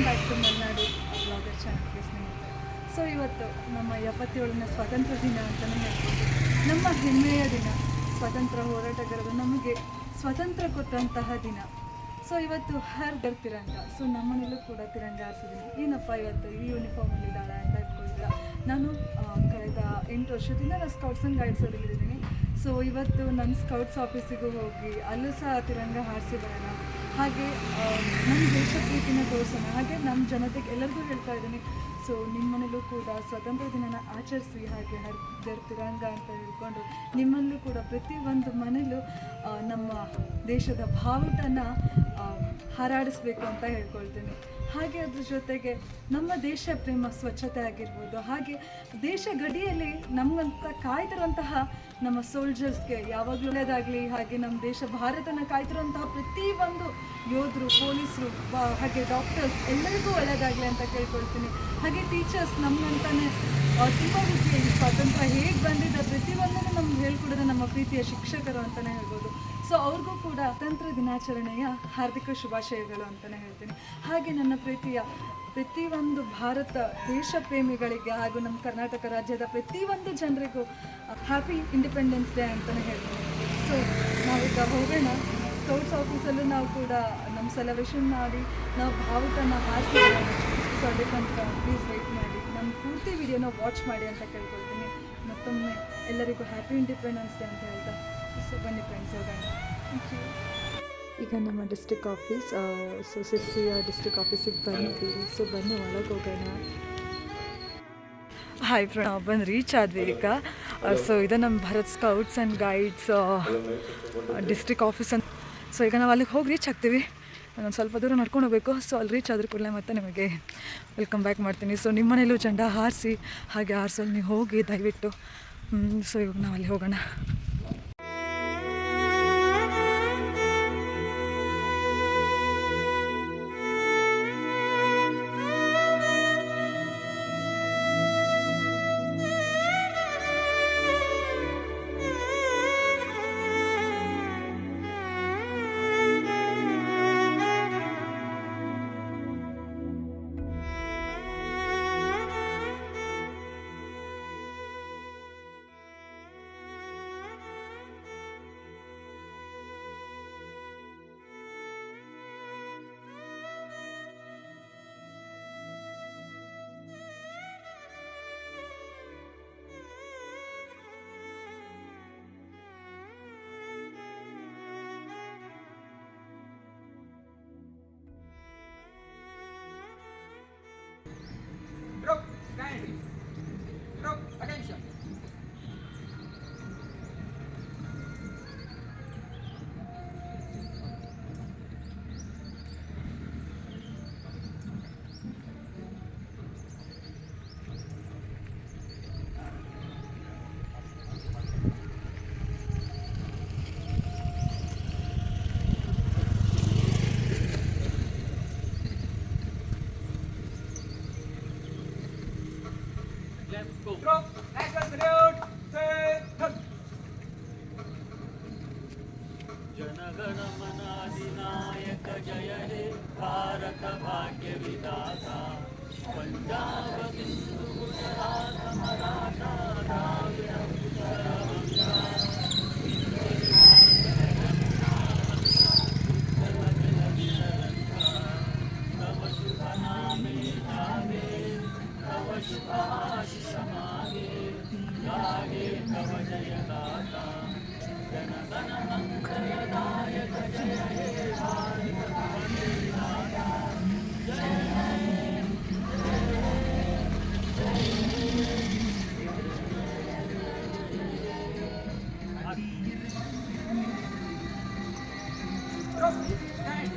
Back to Malenadu blogger ಚಾನಲ್ಗೆ ಸ್ನೇಹಿತರೆ. So ಇವತ್ತು ನಮ್ಮ 77ನೇ ಸ್ವಾತಂತ್ರ್ಯ ದಿನ ಅಂತಲೇ ಹೇಳ್ಬೋದು. ನಮ್ಮ ಹೆಮ್ಮೆಯ ದಿನ, ಸ್ವಾತಂತ್ರ್ಯ ಹೋರಾಟಗಾರರು ನಮಗೆ ಸ್ವಾತಂತ್ರ್ಯ ಕೊಟ್ಟಂತಹ ದಿನ. ಸೊ ಇವತ್ತು ಹರ್ ಘರ್ ತಿರಂಗ. ಸೊ ನಮ್ಮನೇಲೂ ಕೂಡ ತಿರಂಗ ಹಾರಿಸಿದ್ದೀನಿ. ಏನಪ್ಪ ಇವತ್ತು ಈ ಯೂನಿಫಾರ್ಮಲ್ಲಿ ಇದ್ದಾಳೆ ಅಂತ ಇಟ್ಕೊಳ್ತೀರಾ. ನಾನು ಕಳೆದ 8 ವರ್ಷದಿಂದ ನಾನು ಸ್ಕೌಟ್ಸ್ ಆ್ಯಂಡ್ ಗೈಡ್ಸಲ್ಲಿದ್ದೀನಿ. ಸೊ ಇವತ್ತು ನನ್ನ ಸ್ಕೌಟ್ಸ್ ಆಫೀಸಿಗೂ ಹೋಗಿ ಅಲ್ಲೂ ಸಹ ತಿರಂಗ ಹಾರಿಸಿ ಬರೋಣ, ಹಾಗೆ ನಮ್ಮ ದೇಶ ಪ್ರೀತಿನ ತೋರಿಸೋಣ, ಹಾಗೆ ನಮ್ಮ ಜನತೆಗೆ ಎಲ್ಲರಿಗೂ ಹೇಳ್ತಾ ಇದ್ದೀನಿ. ಸೊ ನಿಮ್ಮ ಮನೇಲೂ ಕೂಡ ಸ್ವಾತಂತ್ರ್ಯ ದಿನನ ಆಚರಿಸಿ, ಹಾಗೆ ಹರ್ ಘರ್ ತಿರಂಗ ಅಂತ ಹೇಳ್ಕೊಂಡು ನಿಮ್ಮಲ್ಲೂ ಕೂಡ ಪ್ರತಿಯೊಂದು ಮನೇಲೂ ನಮ್ಮ ದೇಶದ ಬಾವುಟನ ಹಾರಾಡಿಸ್ಬೇಕು ಅಂತ ಹೇಳ್ಕೊಳ್ತೀನಿ. ಹಾಗೆ ಅದ್ರ ಜೊತೆಗೆ ನಮ್ಮ ದೇಶ ಪ್ರೇಮ, ಸ್ವಚ್ಛತೆ ಆಗಿರ್ಬೋದು, ಹಾಗೆ ದೇಶ ಗಡಿಯಲ್ಲಿ ನಮ್ಮಂತ ಕಾಯ್ತಿರುವಂತಹ ನಮ್ಮ ಸೋಲ್ಜರ್ಸ್ಗೆ ಯಾವಾಗಲೂ ಒಳ್ಳೆಯದಾಗಲಿ, ಹಾಗೆ ನಮ್ಮ ದೇಶ ಭಾರತನ ಕಾಯ್ತಿರುವಂತಹ ಪ್ರತಿಯೊಂದು ಯೋಧರು, ಪೊಲೀಸರು, ಹಾಗೆ ಡಾಕ್ಟರ್ಸ್ ಎಲ್ಲರಿಗೂ ಒಳ್ಳೆಯದಾಗಲಿ ಅಂತ ಕೇಳ್ಕೊಳ್ತೀನಿ. ಹಾಗೆ ಟೀಚರ್ಸ್ ನಮ್ಮಂತಾನೆ ತುಂಬ ರೀತಿಯಲ್ಲಿ ಸ್ವಾತಂತ್ರ್ಯ ಹೇಗೆ ಬಂದಿದ್ದ ಪ್ರತಿಯೊಂದನ್ನು ನಮ್ಗೆ ಹೇಳ್ಕೊಡೋದು ನಮ್ಮ ಪ್ರೀತಿಯ ಶಿಕ್ಷಕರು ಅಂತಲೇ ಹೇಳ್ಬೋದು. ಸೊ ಅವ್ರಿಗೂ ಕೂಡ ಸ್ವಾತಂತ್ರ್ಯ ದಿನಾಚರಣೆಯ ಹಾರ್ದಿಕ ಶುಭಾಶಯಗಳು ಅಂತಲೇ ಹೇಳ್ತೀನಿ. ಹಾಗೆ ನನ್ನ ಪ್ರೀತಿಯ ಪ್ರತಿಯೊಂದು ಭಾರತ ದೇಶ ಪ್ರೇಮಿಗಳಿಗೆ ಹಾಗೂ ನಮ್ಮ ಕರ್ನಾಟಕ ರಾಜ್ಯದ ಪ್ರತಿಯೊಂದು ಜನರಿಗೂ ಹ್ಯಾಪಿ ಇಂಡಿಪೆಂಡೆನ್ಸ್ ಡೇ ಅಂತಲೇ ಹೇಳ್ತೀನಿ. ಸೊ ನಾವೀಗ ಹೋಗೋಣ. ಸ್ಕೌಟ್ಸ್ ಆಫೀಸಲ್ಲೂ ನಾವು ಕೂಡ ನಮ್ಮ ಸೆಲೆಬ್ರೇಷನ್ ಮಾಡಿ ನಾವು ಬಾವುಟನ ಹಾರಿಸಿ, ಸೊ ಅದಕ್ಕಂತ ಪ್ಲೀಸ್ ವೆಯ್ಟ್ ಮಾಡಿ, ನಮ್ಮ ಪೂರ್ತಿ ವಿಡಿಯೋನ ವಾಚ್ ಮಾಡಿ ಅಂತ ಕೇಳ್ಕೊಳ್ತೀನಿ. ಮತ್ತೊಮ್ಮೆ ಎಲ್ಲರಿಗೂ ಹ್ಯಾಪಿ ಇಂಡಿಪೆಂಡೆನ್ಸ್ ಡೇ ಅಂತ ಹೇಳ್ತಾ, ಸೊ ಬನ್ನಿ ಫ್ರೆಂಡ್ಸ್ ಹೋಗೋಣ. Thank you. ಈಗ ನಮ್ಮ ಡಿಸ್ಟ್ರಿಕ್ಟ್ ಆಫೀಸ್, ಸೊ ಸಿರ್ಸಿಯ ಡಿಸ್ಟ್ರಿಕ್ಟ್ ಆಫೀಸಿಗೆ ಬಂದಿದ್ದೀವಿ. ಸೊ ಬನ್ನಿ ಒಳಗೆ ಹೋಗೋಣ. ಹಾಯ್ ಫ್ರೆಂಡ್, ನಾವು ಬಂದು ರೀಚ್ ಆದ್ವಿ ಈಗ. ಸೊ ಇದು ನಮ್ಮ Bharat scouts and guides district office ಅಂತ. ಸೊ ಈಗ ನಾವು ಅಲ್ಲಿಗೆ ಹೋಗಿ ರೀಚ್ ಆಗ್ತೀವಿ. ನಾನು ಸ್ವಲ್ಪ ದೂರ ನಡ್ಕೊಂಡು ಹೋಗಬೇಕು. ಸೊ ಅಲ್ಲಿ ರೀಚ್ ಆದ್ರೂ ಕೂಡಲೇ ಮತ್ತೆ ನಿಮಗೆ ವೆಲ್ಕಮ್ ಬ್ಯಾಕ್ ಮಾಡ್ತೀನಿ. ಸೊ ನಿಮ್ಮ ಮನೇಲೂ ಜೆಂಡ ಹಾರಿಸಿ, ಹಾಗೆ ಹಾರಿಸೋಲ್ಲಿ ನೀವು ಹೋಗಿ ದಯವಿಟ್ಟು. ಸೊ ಇವಾಗ ನಾವು ಅಲ್ಲಿ ಹೋಗೋಣ. Group, kindly. Group, attention. Let's go. Group, national salute. Say, thug. जनगण मन अधिनायक जय हे भारत भाग्य विधाता पंजाब सिंधु गुजरात मराठा द्राविड़ उत्तर गंगा तव शुभ नामे जागे तव शुभ आशीष मागे गाहे तव जय गाथा जनगण मंगलदायक जय हे